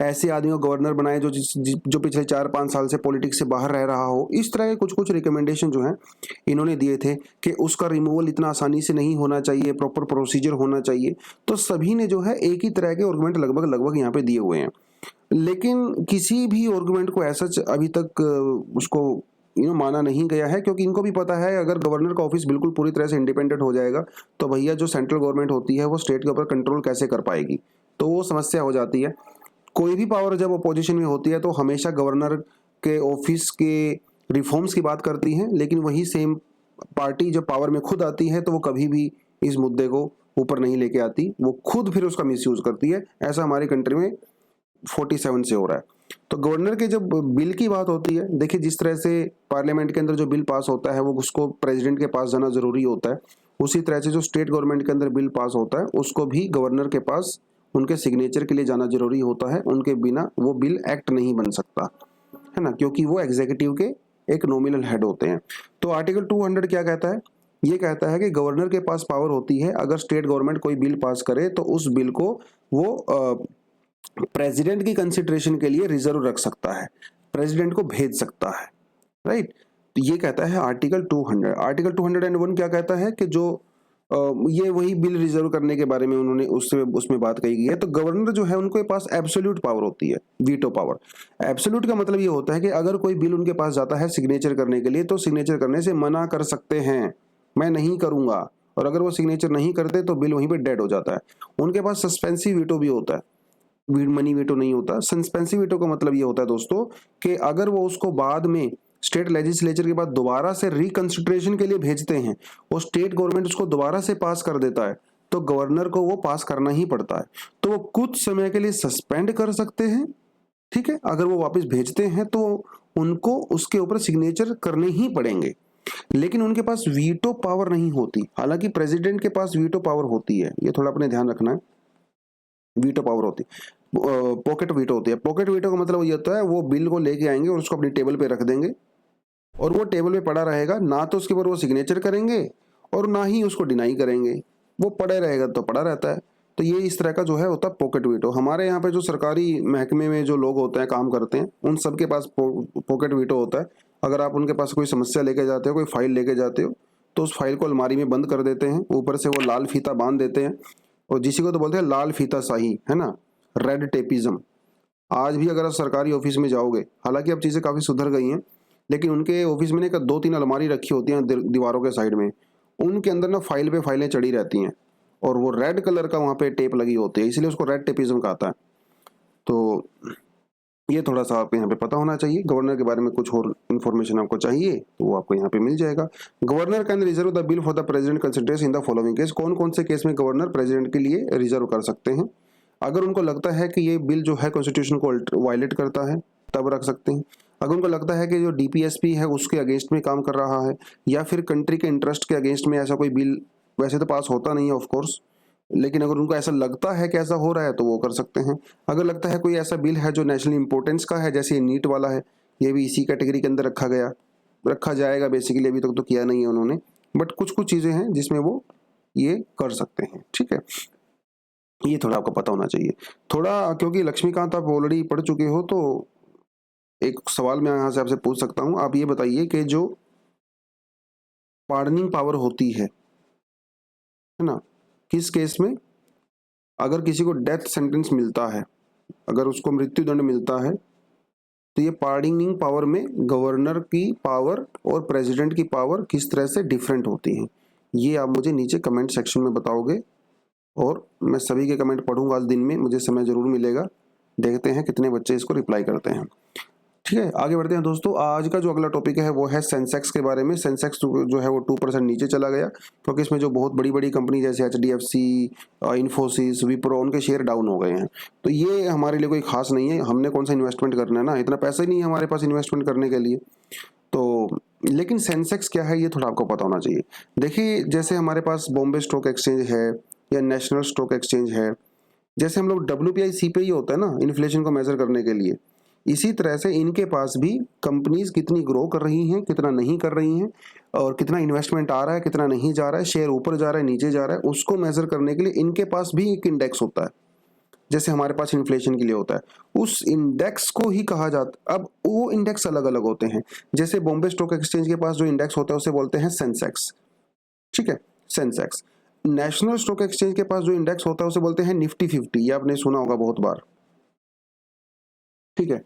ऐसे आदमी को गवर्नर बनाएं जो पिछले 4-5 साल से पॉलिटिक्स से बाहर रह रहा हो। इस तरह के कुछ कुछ रिकमेंडेशन जो हैं इन्होंने दिए थे कि उसका रिमूवल इतना आसानी से नहीं होना चाहिए, प्रॉपर प्रोसीजर होना चाहिए। तो सभी ने जो है एक ही तरह के आर्गुमेंट लगभग यहाँ पे दिए हुए हैं, लेकिन किसी भी आर्गुमेंट को ऐसा अभी तक उसको माना नहीं गया है, क्योंकि इनको भी पता है अगर गवर्नर का ऑफिस बिल्कुल पूरी तरह से इंडिपेंडेंट हो जाएगा तो भैया जो सेंट्रल गवर्नमेंट होती है वो स्टेट के ऊपर कंट्रोल कैसे कर पाएगी, तो वो समस्या हो जाती है। कोई भी पावर जब अपोजिशन में होती है तो हमेशा गवर्नर के ऑफिस के रिफॉर्म्स की बात करती है, लेकिन वही सेम पार्टी जब पावर में खुद आती है तो वो कभी भी इस मुद्दे को ऊपर नहीं लेके आती, वो खुद फिर उसका मिसयूज करती है। ऐसा हमारी कंट्री में 47 से हो रहा है। तो गवर्नर के जब बिल की बात होती है, देखिए जिस तरह से पार्लियामेंट के अंदर जो बिल पास होता है वो उसको प्रेसिडेंट के पास जाना जरूरी होता है, उसी तरह से जो स्टेट गवर्नमेंट के अंदर बिल पास होता है उसको भी गवर्नर के पास उनके सिग्नेचर के लिए जाना जरूरी होता है। उनके बिना वो बिल एक्ट नहीं बन सकता, है ना, क्योंकि वो एग्जीक्यूटिव के एक नॉमिनल हेड होते हैं। तो आर्टिकल 200 क्या कहता है? ये कहता है कि गवर्नर के पास पावर होती है अगर स्टेट गवर्नमेंट कोई बिल पास करे तो उस बिल को वो प्रेसिडेंट की कंसिडरेशन के लिए रिजर्व रख सकता है, प्रेसिडेंट को भेज सकता है, राइट। तो ये कहता है आर्टिकल 200। आर्टिकल 201 क्या कहता है कि जो ये वही बिल रिजर्व करने के बारे में उन्होंने उसमें बात कही गई है। तो गवर्नर जो है उनके पास एब्सोल्यूट पावर होती है, वीटो पावर। एब्सोल्यूट का मतलब ये होता है कि अगर कोई बिल उनके पास जाता है सिग्नेचर करने के लिए तो सिग्नेचर करने से मना कर सकते हैं, मैं नहीं करूंगा, और अगर वो सिग्नेचर नहीं करते तो बिल वहीं पे डेड हो जाता है। उनके पास सस्पेंसिव वीटो भी होता है, मनी वीटो नहीं होता। सस्पेंसिव वीटो का मतलब ये होता है दोस्तों कि अगर वो उसको बाद में स्टेट लेजिस्लेचर के बाद दोबारा से रिकंसिडरेशन के लिए भेजते हैं और स्टेट गवर्नमेंट उसको दोबारा से पास कर देता है तो गवर्नर को वो पास करना ही पड़ता है। तो वो कुछ समय के लिए सस्पेंड कर सकते हैं, ठीक है। अगर वो वापस भेजते हैं तो उनको उसके ऊपर सिग्नेचर करने ही पड़ेंगे, लेकिन उनके पास वीटो पावर नहीं होती। हालांकि प्रेसिडेंट के पास वीटो पावर होती है, ये थोड़ा अपने ध्यान रखना है। वीटो पावर होती है, पॉकेट वीटो होती है। पॉकेट वीटो का मतलब ये होता है वो बिल को लेके आएंगे और उसको अपनी टेबल पे रख देंगे और वो टेबल पे पड़ा रहेगा, ना तो उसके ऊपर वो सिग्नेचर करेंगे और ना ही उसको डिनाई करेंगे, वो पड़े रहेगा तो पड़ा रहता है। तो ये इस तरह का जो है होता है पॉकेट वीटो। हमारे यहाँ पे जो सरकारी महकमे में जो लोग होते हैं, काम करते हैं, उन सबके पास पॉकेट वीटो होता है। अगर आप उनके पास कोई समस्या लेके जाते हो, कोई फाइल लेके जाते हो, तो उस फाइल को अलमारी में बंद कर देते हैं, ऊपर से वो लाल फीता बांध देते हैं, और जिसी को तो बोलते हैं लाल फीता शाही, है ना, रेड टेपिज्म। आज भी अगर आप सरकारी ऑफिस में जाओगे, हालांकि अब चीज़ें काफ़ी सुधर गई हैं, लेकिन उनके ऑफिस में ना 2-3 अलमारी रखी होती हैं दीवारों के साइड में, उनके अंदर ना फाइल पे फाइलें चढ़ी रहती हैं और वो रेड कलर का वहाँ पे टेप लगी होती है, इसलिए उसको रेड टेपिज्म कहता है। तो ये थोड़ा सा आपको यहाँ पे पता होना चाहिए। गवर्नर के बारे में कुछ और इन्फॉर्मेशन आपको चाहिए तो वो आपको यहाँ पे मिल जाएगा। Governor can reserve the bill for the president consideration in the following case. कौन कौन से केस में गवर्नर प्रेसिडेंट के लिए रिजर्व कर सकते हैं? अगर उनको लगता है कि ये बिल जो है कॉन्स्टिट्यूशन को वायलेट करता है तब रख सकते हैं। अगर उनको लगता है कि जो डीपीएसपी है उसके अगेंस्ट में काम कर रहा है या फिर कंट्री के इंटरेस्ट के अगेंस्ट में ऐसा कोई बिल, वैसे तो पास होता नहीं है ऑफ कोर्स, लेकिन अगर उनको ऐसा लगता है कि ऐसा हो रहा है तो वो कर सकते हैं। अगर लगता है कोई ऐसा बिल है जो नेशनल इंपॉर्टेंस का है, जैसे नीट वाला है, ये भी इसी कैटेगरी के अंदर रखा जाएगा बेसिकली, अभी तक तो किया नहीं है उन्होंने, बट कुछ कुछ चीज़ें हैं जिसमें वो ये कर सकते हैं, ठीक है। ये थोड़ा आपको पता होना चाहिए थोड़ा, क्योंकि लक्ष्मीकांत आप ऑलरेडी पढ़ चुके हो, तो एक सवाल मैं यहाँ से आपसे पूछ सकता हूँ। आप ये बताइए कि जो पार्डनिंग पावर होती है ना, किस केस में? अगर किसी को डेथ सेंटेंस मिलता है, अगर उसको मृत्यु दंड मिलता है, तो ये पार्डनिंग पावर में गवर्नर की पावर और प्रेसिडेंट की पावर किस तरह से डिफरेंट होती है, ये आप मुझे नीचे कमेंट सेक्शन में बताओगे और मैं सभी के कमेंट पढ़ूंगा। आज दिन में मुझे समय जरूर मिलेगा, देखते हैं कितने बच्चे इसको रिप्लाई करते हैं, ठीक है। आगे बढ़ते हैं दोस्तों। आज का जो अगला टॉपिक है वो है सेंसेक्स के बारे में। सेंसेक्स जो है वो 2% नीचे चला गया क्योंकि इसमें जो बहुत बड़ी बड़ी कंपनी जैसे HDFC, इन्फोसिस, विप्रो, उनके शेयर डाउन हो गए हैं। तो ये हमारे लिए कोई खास नहीं है, हमने कौन सा इन्वेस्टमेंट करना है ना, इतना पैसा ही नहीं है हमारे पास इन्वेस्टमेंट करने के लिए। तो लेकिन सेंसेक्स क्या है ये थोड़ा आपको पता होना चाहिए। देखिए जैसे हमारे पास बॉम्बे स्टॉक एक्सचेंज है या नेशनल स्टॉक एक्सचेंज है, जैसे हम लोग WPI CPI होता है ना इन्फ्लेशन को मेजर करने के लिए, इसी तरह से इनके पास भी कंपनीज कितनी ग्रो कर रही हैं, कितना नहीं कर रही हैं, और कितना इन्वेस्टमेंट आ रहा है, कितना नहीं जा रहा है, शेयर ऊपर जा रहा है, नीचे जा रहा है, उसको मेजर करने के लिए इनके पास भी एक इंडेक्स होता है, जैसे हमारे पास इन्फ्लेशन के लिए होता है। उस इंडेक्स को ही कहा जाता। अब वो इंडेक्स अलग अलग होते हैं। जैसे बॉम्बे स्टॉक एक्सचेंज के पास जो इंडेक्स होता है उसे बोलते हैं सेंसेक्स, ठीक है, सेंसेक्स। नेशनल स्टॉक एक्सचेंज के पास जो इंडेक्स होता है उसे बोलते हैं निफ्टी 50, ये आपने सुना होगा बहुत बार, ठीक है।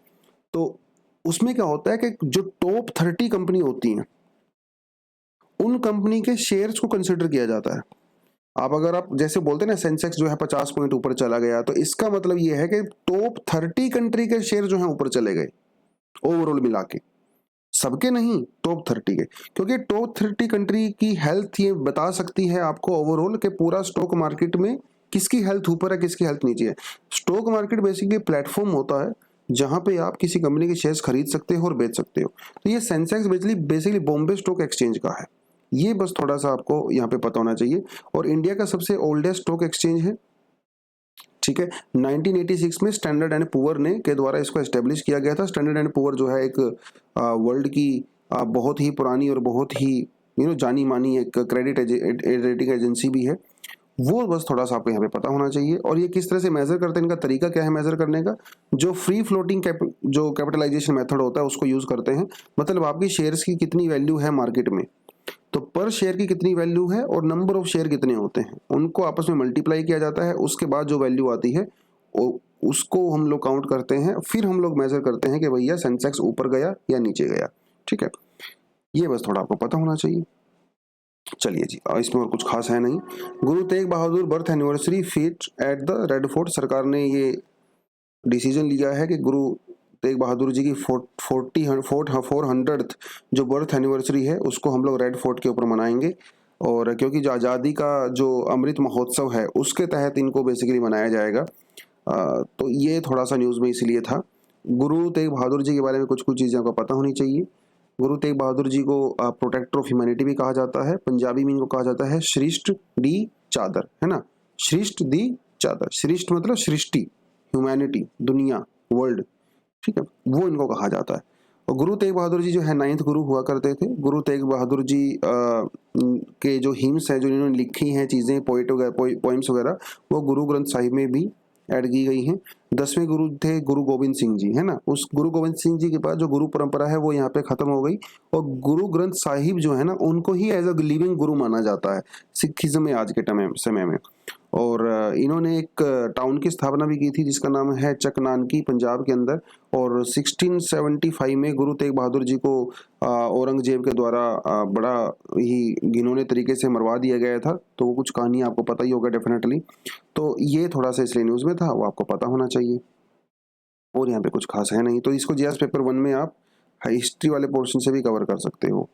तो उसमें क्या होता है कि जो टॉप 30 कंपनी होती हैं उन कंपनी के शेयर्स को कंसिडर किया जाता है। आप जैसे बोलते हैं ना सेंसेक्स जो है 50 पॉइंट ऊपर चला गया, तो इसका मतलब ये है कि टॉप 30 कंट्री के शेयर जो है ऊपर चले गए ओवरऑल मिला के, सबके नहीं, टॉप 30 के। क्योंकि टॉप 30 कंट्री की हेल्थ ये बता सकती है आपको ओवरऑल के पूरा स्टॉक मार्केट में किसकी हेल्थ ऊपर है, किसकी हेल्थ नीचे है। स्टॉक मार्केट बेसिकली प्लेटफॉर्म होता है जहां पे आप किसी कंपनी के शेयर्स खरीद सकते हो और बेच सकते हो। तो ये Sensex basically Bombay stock exchange का है, ये बस थोड़ा सा आपको यहाँ पे पता होना चाहिए। और इंडिया का सबसे ओल्डेस्ट स्टॉक एक्सचेंज है, ठीक है। 1986 में स्टैंडर्ड एंड पुअर ने के द्वारा इसको एस्टेब्लिश किया गया था। स्टैंडर्ड एंड पुअर जो है एक वर्ल्ड की बहुत ही पुरानी और बहुत ही जानी मानी एक क्रेडिट रेटिंग एजेंसी भी है। वो बस थोड़ा सा आपको यहाँ पे पता होना चाहिए। और ये किस तरह से मेजर करते हैं, इनका तरीका क्या है मेजर करने का, जो फ्री फ्लोटिंग जो कैपिटलाइजेशन मेथड होता है उसको यूज करते हैं। मतलब आपकी शेयर्स की कितनी वैल्यू है मार्केट में, तो पर शेयर की कितनी वैल्यू है और नंबर ऑफ शेयर कितने होते हैं, उनको आपस में मल्टीप्लाई किया जाता है। उसके बाद जो वैल्यू आती है उसको हम लोग काउंट करते हैं, फिर हम लोग मेजर करते हैं कि भैया सेंसेक्स ऊपर गया या नीचे गया, ठीक है। ये बस थोड़ा आपको पता होना चाहिए। चलिए जी, इसमें और कुछ खास है नहीं। Guru Tegh Bahadur birth anniversary fete at the Red Fort. सरकार ने ये डिसीजन लिया है कि गुरु तेग बहादुर जी की 400th जो बर्थ एनिवर्सरी है उसको हम लोग रेड फोर्ट के ऊपर मनाएंगे। और क्योंकि जो आज़ादी का जो अमृत महोत्सव है उसके तहत इनको बेसिकली मनाया जाएगा। तो ये थोड़ा सा न्यूज़ में इसलिए था। गुरु तेग बहादुर जी के बारे में कुछ कुछ चीज़ें आपको पता होनी चाहिए। गुरु तेग बहादुर जी को प्रोटेक्टर ऑफ ह्यूमैनिटी भी कहा जाता है। पंजाबी में इनको कहा जाता है श्रेष्ठ दी चादर, है ना, श्रेष्ठ दी चादर। श्रेष्ठ मतलब सृष्टि, ह्यूमैनिटी दुनिया, वर्ल्ड, ठीक है, वो इनको कहा जाता है। और गुरु तेग बहादुर जी जो है 9th गुरु हुआ करते थे। गुरु तेग बहादुर जी के जो हिम्स है, जो इन्होंने लिखी हैं चीज़ें, पोइम्स वगैरह, वो गुरु ग्रंथ साहिब में भी ऐड की गई हैं। 10वें गुरु थे गुरु गोविंद सिंह जी, है ना। उस गुरु गोविंद सिंह जी के पास जो गुरु परंपरा है वो यहाँ पे खत्म हो गई। और गुरु ग्रंथ साहिब जो है ना उनको ही एज अ लिविंग गुरु माना जाता है सिखिज्म में आज के समय में। और इन्होंने एक टाउन की स्थापना भी की थी जिसका नाम है चकनानकी, पंजाब के अंदर। और 1675 में गुरु तेग बहादुर जी को औरंगजेब के द्वारा बड़ा ही घिनौने तरीके से मरवा दिया गया था। तो वो कुछ कहानी आपको पता ही होगा डेफिनेटली। तो ये थोड़ा सा इसलिए न्यूज़ में था, वो आपको पता होना चाहिए। और यहाँ पे कुछ खास है नहीं, तो इसको जीएस पेपर 1 में आप हिस्ट्री वाले पोर्शन से भी कवर कर सकते हो।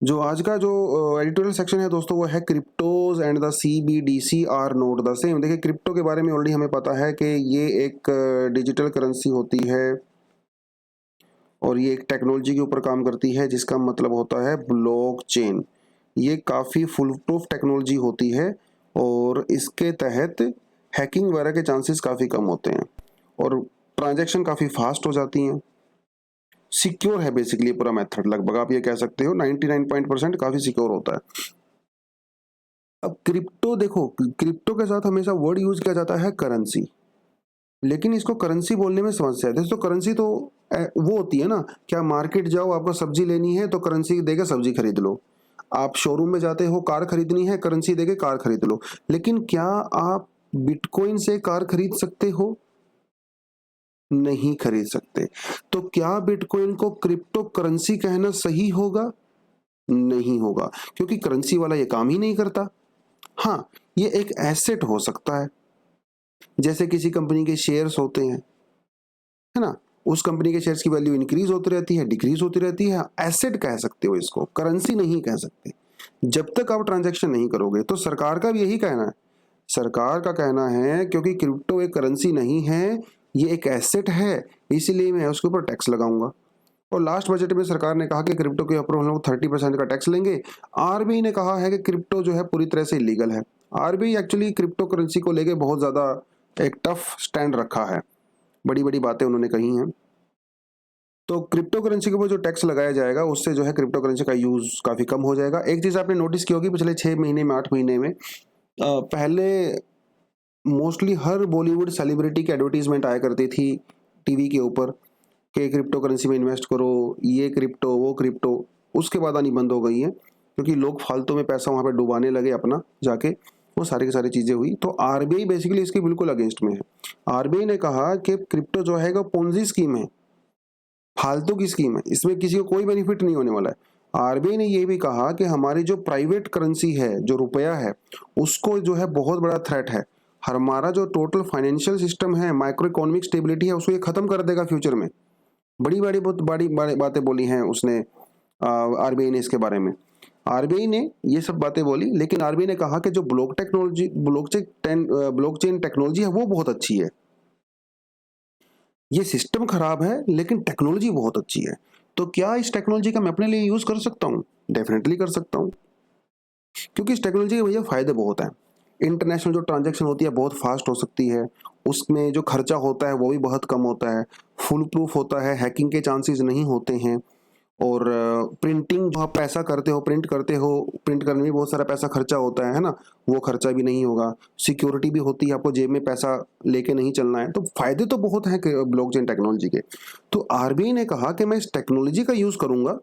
जो आज का जो एडिटोरियल सेक्शन है दोस्तों वो है cryptos and the CBDC are not the same. देखिए क्रिप्टो के बारे में ऑलरेडी हमें पता है कि ये एक डिजिटल करेंसी होती है और ये एक टेक्नोलॉजी के ऊपर काम करती है जिसका मतलब होता है ब्लॉकचेन। ये काफ़ी फुल प्रूफ टेक्नोलॉजी होती है और इसके तहत हैकिंग वगैरह के चांसेस काफ़ी कम होते हैं और ट्रांजैक्शन काफ़ी फास्ट हो जाती हैं। सिक्योर है बेसिकली पूरा मेथड, लगभग आप ये कह सकते हो 99% काफ़ी सिक्योर होता है। अब क्रिप्टो देखो, क्रिप्टो के साथ हमेशा वर्ड यूज किया जाता है करेंसी, लेकिन इसको करेंसी बोलने में समस्या है। दोस्तों करेंसी तो वो होती है ना, क्या मार्केट जाओ आपको सब्जी लेनी है तो करेंसी देके सब्जी खरीद लो, आप शोरूम में जाते हो कार खरीदनी है करेंसी देके कार खरीद लो। लेकिन क्या आप बिटकॉइन से कार खरीद सकते हो? नहीं खरीद सकते। तो क्या बिटकॉइन को क्रिप्टो करेंसी कहना सही होगा? नहीं होगा, क्योंकि करेंसी वाला ये काम ही नहीं करता। हाँ, ये एक एसेट हो सकता है, जैसे किसी कंपनी के शेयर्स होते हैं, है ना, उस कंपनी के शेयर्स की वैल्यू इंक्रीज होती रहती है, डिक्रीज होती रहती है, एसेट कह सकते हो इसको, करेंसी नहीं कह सकते जब तक आप ट्रांजैक्शन नहीं करोगे। तो सरकार का भी यही कहना है। सरकार का कहना है क्योंकि क्रिप्टो एक करेंसी नहीं है, ये एक एसेट है, इसीलिए मैं उसके ऊपर टैक्स लगाऊंगा। और लास्ट बजट में सरकार ने कहा कि क्रिप्टो के ऊपर हम लोग 30% का टैक्स लेंगे। आरबीआई ने कहा है कि क्रिप्टो जो है पूरी तरह से इलीगल है। आरबीआई एक्चुअली क्रिप्टो करेंसी को लेके बहुत ज़्यादा एक टफ स्टैंड रखा है, बड़ी बड़ी बातें उन्होंने कही हैं। तो क्रिप्टो करेंसी के ऊपर जो टैक्स लगाया जाएगा उससे जो है क्रिप्टो करेंसी का यूज काफी कम हो जाएगा। एक चीज आपने नोटिस की होगी पिछले 6 महीने में 8 महीने में पहले मोस्टली हर बॉलीवुड सेलिब्रिटी की एडवर्टीजमेंट आया करती थी टीवी के ऊपर कि क्रिप्टो करेंसी में इन्वेस्ट करो, ये क्रिप्टो वो क्रिप्टो। उसके बाद आनी बंद हो गई है क्योंकि लोग फालतू में पैसा वहां पे डुबाने लगे अपना जाके, वो सारी की सारी चीजें हुई। तो आरबीआई बेसिकली इसके बिल्कुल अगेंस्ट में है। आरबीआई ने कहा कि क्रिप्टो जो है वो पोंजी स्कीम है, फालतू की स्कीम है, इसमें किसी को कोई बेनिफिट नहीं होने वाला है। आरबीआई ने यह भी कहा कि हमारी जो प्राइवेट करेंसी है, जो रुपया है, उसको जो है बहुत बड़ा थ्रेट है। हमारा जो टोटल फाइनेंशियल सिस्टम है, माइक्रो इकोनॉमिक स्टेबिलिटी है, उसको ये खत्म कर देगा फ्यूचर में। बड़ी बड़ी बहुत बड़ी बातें बोली हैं उसने, आरबीआई ने इसके बारे में। आरबीआई ने ये सब बातें बोली, लेकिन आरबीआई ने कहा कि जो ब्लॉकचेन टेक्नोलॉजी है वो बहुत अच्छी है। ये सिस्टम खराब है लेकिन टेक्नोलॉजी बहुत अच्छी है। तो क्या इस टेक्नोलॉजी का मैं अपने लिए यूज कर सकता हूँ? डेफिनेटली कर सकता हूँ, क्योंकि इस टेक्नोलॉजी के भैया फायदे बहुत हैं। इंटरनेशनल जो ट्रांजैक्शन होती है बहुत फास्ट हो सकती है, उसमें जो खर्चा होता है वो भी बहुत कम होता है, फुल प्रूफ होता है, हैकिंग के चांसेस नहीं होते हैं। और प्रिंटिंग जो आप पैसा करते हो, प्रिंट करते हो, प्रिंट करने में बहुत सारा पैसा खर्चा होता है ना, वो खर्चा भी नहीं होगा। सिक्योरिटी भी होती है, आपको जेब में पैसा लेके नहीं चलना है। तो फायदे तो बहुत हैं ब्लॉकचेन टेक्नोलॉजी के। तो आरबीआई ने कहा कि मैं इस टेक्नोलॉजी का यूज करूंगा,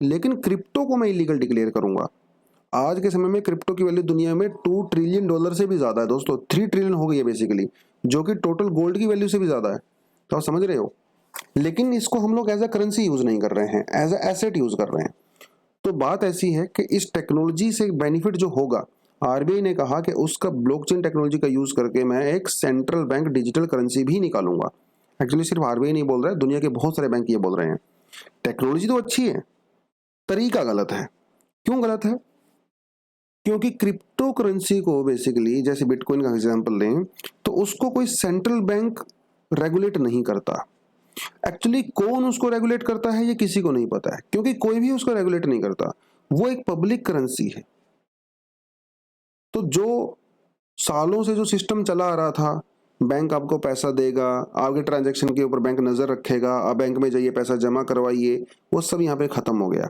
लेकिन क्रिप्टो को मैं इलीगल डिक्लेयर करूंगा। आज के समय में क्रिप्टो की वैल्यू दुनिया में $2 ट्रिलियन से भी ज्यादा है दोस्तों, 3 ट्रिलियन हो गई है बेसिकली, जो कि टोटल गोल्ड की वैल्यू से भी ज्यादा है। तो आप समझ रहे हो। लेकिन इसको हम लोग एज अ करेंसी यूज नहीं कर रहे हैं, एज अ एसेट यूज कर रहे हैं। तो बात ऐसी है कि इस टेक्नोलॉजी से बेनिफिट जो होगा, आरबीआई ने कहा कि उसका ब्लॉकचेन टेक्नोलॉजी का यूज करके मैं एक सेंट्रल बैंक डिजिटल करेंसी भी निकालूंगा। एक्चुअली सिर्फ आरबीआई नहीं बोल रहा है, दुनिया के बहुत सारे बैंक ये बोल रहे हैं। टेक्नोलॉजी तो अच्छी है, तरीका गलत है। क्यों गलत है? क्योंकि क्रिप्टो करेंसी को बेसिकली, जैसे बिटकॉइन का एग्जांपल लें, तो उसको कोई सेंट्रल बैंक रेगुलेट नहीं करता। एक्चुअली कौन उसको रेगुलेट करता है ये किसी को नहीं पता है, क्योंकि कोई भी उसको रेगुलेट नहीं करता। वो एक पब्लिक करेंसी है। तो जो सालों से जो सिस्टम चला आ रहा था, बैंक आपको पैसा देगा, आपके ट्रांजैक्शन के ऊपर बैंक नजर रखेगा, आप बैंक में जाइए पैसा जमा करवाइए, वो सब यहाँ पे खत्म हो गया।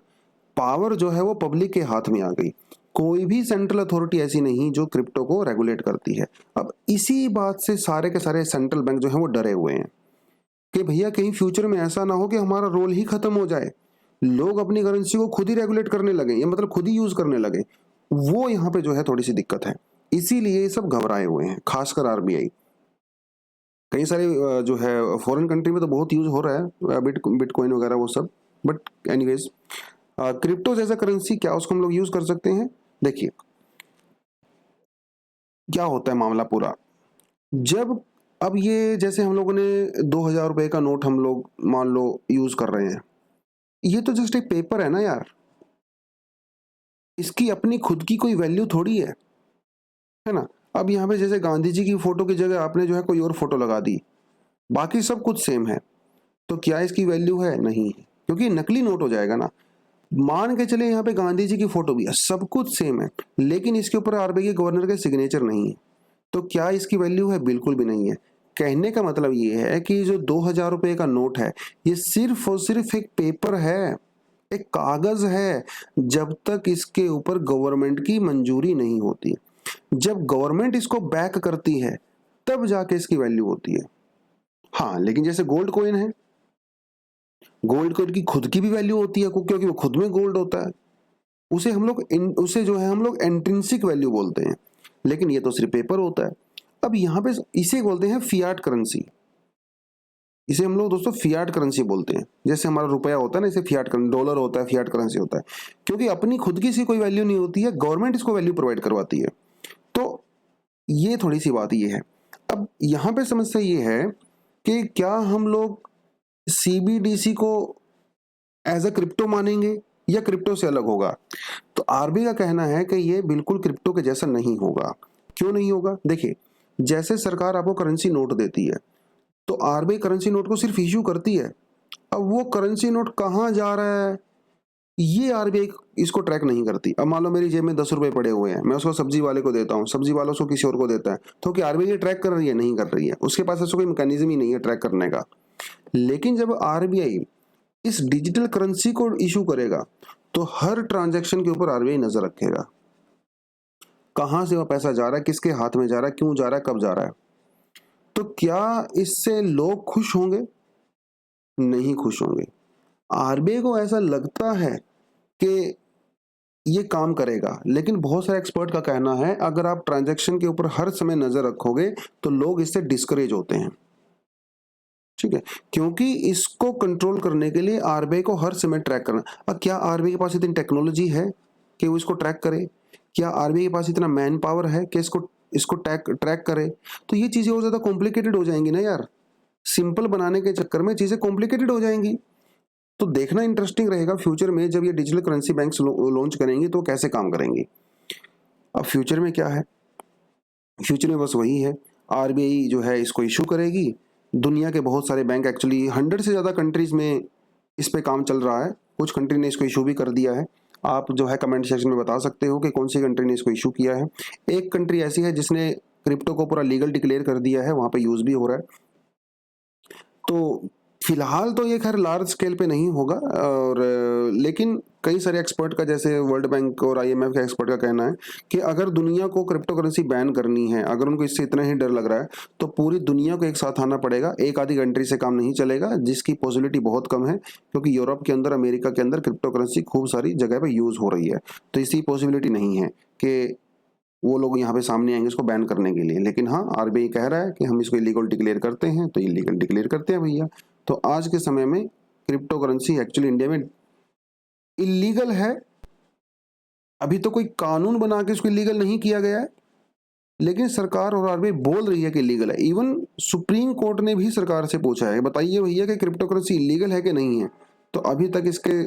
पावर जो है वो पब्लिक के हाथ में आ गई। कोई भी सेंट्रल अथॉरिटी ऐसी नहीं जो क्रिप्टो को रेगुलेट करती है। अब इसी बात से सारे के सारे सेंट्रल बैंक जो है वो डरे हुए हैं कि भैया कहीं फ्यूचर में ऐसा ना हो कि हमारा रोल ही खत्म हो जाए, लोग अपनी करेंसी को खुद ही रेगुलेट करने लगे, या मतलब खुद ही यूज करने लगे। वो यहाँ पे जो है थोड़ी सी दिक्कत है, इसीलिए ये सब घबराए हुए हैं, खासकर आरबीआई। कई सारे जो है फॉरेन कंट्री में तो बहुत यूज हो रहा है बिटकॉइन वगैरह वो सब। बट एनीवेज, क्रिप्टो जैसा करेंसी क्या उसको हम लोग यूज कर सकते हैं? देखिए क्या होता है मामला पूरा। जब अब ये जैसे हम लोगों ने 2000 रुपए का नोट हम लोग मान लो यूज कर रहे हैं, ये तो जस्ट एक पेपर है ना यार, इसकी अपनी खुद की कोई वैल्यू थोड़ी है ना। अब यहाँ पे जैसे गांधी जी की फोटो की जगह आपने जो है कोई और फोटो लगा दी, बाकी सब कुछ सेम है, तो क्या इसकी वैल्यू है? नहीं है, क्योंकि नकली नोट हो जाएगा ना। मान के चले यहाँ पे गांधी जी की फोटो भी है, सब कुछ सेम है, लेकिन इसके ऊपर आरबीआई के गवर्नर के सिग्नेचर नहीं है, तो क्या इसकी वैल्यू है? बिल्कुल भी नहीं है। कहने का मतलब ये है कि जो 2000 रुपए का नोट है, ये सिर्फ और सिर्फ एक पेपर है, एक कागज है, जब तक इसके ऊपर गवर्नमेंट की मंजूरी नहीं होती। जब गवर्नमेंट इसको बैक करती है तब जाके इसकी वैल्यू होती है। हाँ, लेकिन जैसे गोल्ड कॉइन है, गोल्ड कॉइन की खुद की भी वैल्यू होती है क्योंकि वो खुद में गोल्ड होता है। उसे जो है हम लोग इंट्रिंसिक वैल्यू बोलते हैं, लेकिन ये तो सिर्फ पेपर होता है। अब यहाँ पे इसे बोलते हैं फियाट करेंसी। इसे हम लोग दोस्तों फियाट करेंसी बोलते हैं। जैसे हमारा रुपया होता है ना, इसे फियाट करेंसी, डॉलर होता है, फियाट करेंसी होता है, क्योंकि अपनी खुद की सी कोई वैल्यू नहीं होती है, गवर्नमेंट इसको वैल्यू प्रोवाइड करवाती है। तो ये थोड़ी सी बात ये है। अब यहाँ पे समस्या ये है कि क्या हम लोग सीबीडीसी को एज अ क्रिप्टो मानेंगे या क्रिप्टो से अलग होगा? तो आरबीआई का कहना है कि ये बिल्कुल क्रिप्टो के जैसा नहीं होगा। क्यों नहीं होगा? देखिए, जैसे सरकार आपको करेंसी नोट देती है, तो आरबीआई करेंसी नोट को सिर्फ इश्यू करती है। अब वो करेंसी नोट कहाँ जा रहा है ये आरबीआई इसको ट्रैक नहीं करती। अब मान लो मेरी जेब में 10 रुपए पड़े हुए हैं, मैं उसको सब्जी वाले को देता हूँ, सब्जी वाला उसको किसी और को देता है, तो क्या आरबीआई ये ट्रैक कर रही है? नहीं कर रही है, उसके पास ऐसा कोई मैकेनिज्म ही नहीं है ट्रैक करने का। लेकिन जब आरबीआई इस डिजिटल करेंसी को इशू करेगा तो हर ट्रांजैक्शन के ऊपर आरबीआई नजर रखेगा, कहां से वह पैसा जा रहा है, किसके हाथ में जा रहा है, क्यों जा रहा है, कब जा रहा है। तो क्या इससे लोग खुश होंगे? नहीं खुश होंगे। आरबीआई को ऐसा लगता है कि ये काम करेगा, लेकिन बहुत सारे एक्सपर्ट का कहना है अगर आप ट्रांजैक्शन के ऊपर हर समय नजर रखोगे तो लोग इससे डिस्करेज होते हैं। ठीक है, क्योंकि इसको कंट्रोल करने के लिए आरबीआई को हर समय ट्रैक करना। अब क्या आरबीआई के पास इतनी टेक्नोलॉजी है कि वो इसको ट्रैक करे? क्या आरबीआई के पास इतना मैन पावर है कि इसको ट्रैक करे? तो ये चीजें और ज्यादा कॉम्प्लिकेटेड हो जाएंगी ना यार। सिंपल बनाने के चक्कर में चीजें कॉम्प्लिकेटेड हो जाएंगी। तो देखना इंटरेस्टिंग रहेगा फ्यूचर में, जब ये डिजिटल करेंसी बैंक्स लॉन्च करेंगे तो कैसे काम करेंगे। अब फ्यूचर में क्या है? फ्यूचर में बस वही है, आरबीआई जो है इसको इशू करेगी। दुनिया के बहुत सारे बैंक, एक्चुअली 100 से ज़्यादा कंट्रीज में इस पे काम चल रहा है। कुछ कंट्री ने इसको इशू भी कर दिया है। आप जो है कमेंट सेक्शन में बता सकते हो कि कौन सी कंट्री ने इसको इशू किया है। एक कंट्री ऐसी है जिसने क्रिप्टो को पूरा लीगल डिक्लेयर कर दिया है, वहाँ पे यूज़ भी हो रहा है। तो फिलहाल तो ये खैर लार्ज स्केल पे नहीं होगा, और लेकिन कई सारे एक्सपर्ट का, जैसे वर्ल्ड बैंक और आईएमएफ के एक्सपर्ट का कहना है कि अगर दुनिया को क्रिप्टो करेंसी बैन करनी है, अगर उनको इससे इतना ही डर लग रहा है, तो पूरी दुनिया को एक साथ आना पड़ेगा। एक आधी कंट्री से काम नहीं चलेगा, जिसकी पॉसिबिलिटी बहुत कम है, क्योंकि यूरोप के अंदर, अमेरिका के अंदर क्रिप्टो करेंसी खूब सारी जगह पर यूज़ हो रही है। तो इसी पॉसिबिलिटी नहीं है कि वो लोग यहाँ पे सामने आएंगे इसको बैन करने के लिए। लेकिन हाँ, आरबीआई कह रहा है कि हम इसको इलीगल डिक्लेयर करते हैं, तो इलीगल डिक्लेयर करते हैं भैया। तो आज के समय में क्रिप्टो करेंसी एक्चुअली इंडिया में इलीगल है। अभी तो कोई कानून बना के इसको इलीगल नहीं किया गया है, लेकिन सरकार और आरबीआई बोल रही है कि इलीगल है। इवन सुप्रीम कोर्ट ने भी सरकार से पूछा है, बताइए भैया कि क्रिप्टो करेंसी इलीगल है कि नहीं है। तो अभी तक इसके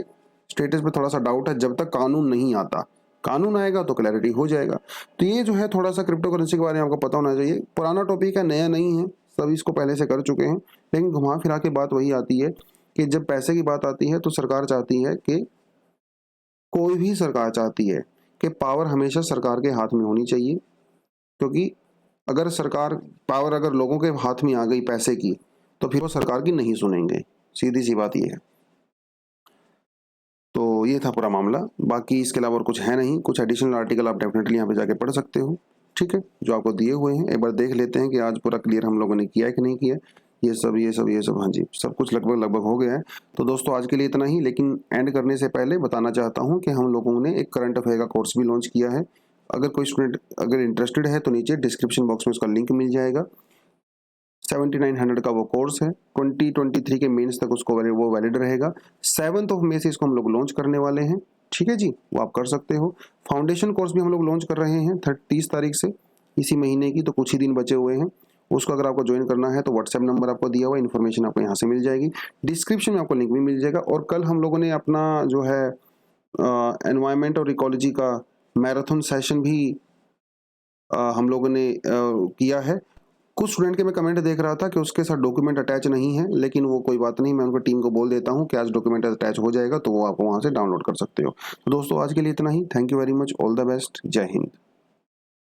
स्टेटस पे थोड़ा सा डाउट है, जब तक कानून नहीं आता। कानून आएगा तो क्लैरिटी हो जाएगा। तो ये जो है थोड़ा सा क्रिप्टो करेंसी के बारे में आपको पता होना चाहिए। पुराना टॉपिक है, नया नहीं है, सभी इसको पहले से कर चुके हैं। लेकिन घुमा फिरा के बात वही आती है कि जब पैसे की बात आती है तो सरकार चाहती है कि, कोई भी सरकार चाहती है कि पावर हमेशा सरकार के हाथ में होनी चाहिए। क्योंकि अगर पावर अगर लोगों के हाथ में आ गई पैसे की, तो फिर वो सरकार की नहीं सुनेंगे। सीधी सी बात ये है। तो ये था पूरा मामला। बाकी इसके अलावा और कुछ है नहीं। कुछ एडिशनल आर्टिकल आप डेफिनेटली यहाँ पे जाके पढ़ सकते हो, ठीक है, जो आपको दिए हुए हैं। एक बार देख लेते हैं कि आज पूरा क्लियर हम लोगों ने किया है कि नहीं किया। ये सब हाँ जी, सब कुछ लगभग हो गया है। तो दोस्तों आज के लिए इतना ही। लेकिन एंड करने से पहले बताना चाहता हूँ कि हम लोगों ने एक करंट अफेयर का कोर्स भी लॉन्च किया है। अगर कोई स्टूडेंट अगर इंटरेस्टेड है तो नीचे डिस्क्रिप्शन बॉक्स में उसका लिंक मिल जाएगा। 7900 का वो कोर्स है। 2023 के मेंस तक उसको वो वैलिड रहेगा। 7 मई से इसको हम लोग लॉन्च करने वाले हैं, ठीक है जी, वो आप कर सकते हो। फाउंडेशन कोर्स भी हम लोग लॉन्च कर रहे हैं 30 तारीख से, इसी महीने की। तो कुछ ही दिन बचे हुए हैं। उसको अगर आपको ज्वाइन करना है तो व्हाट्सएप नंबर आपको दिया हुआ, इन्फॉर्मेशन आपको यहाँ से मिल जाएगी। डिस्क्रिप्शन में आपको लिंक भी मिल जाएगा। और कल हम लोगों ने अपना जो है एनवायरमेंट और इकोलॉजी का मैराथन सेशन भी हम लोगों ने किया है। कुछ स्टूडेंट के मैं कमेंट देख रहा था कि उसके साथ डॉक्यूमेंट अटैच नहीं है, लेकिन वो कोई बात नहीं, मैं उनको टीम को बोल देता हूँ कि आज डॉक्यूमेंट अटैच हो जाएगा, तो वो आप वहाँ से डाउनलोड कर सकते हो। तो दोस्तों आज के लिए इतना ही। Thank you very much, all the best, जय हिंद।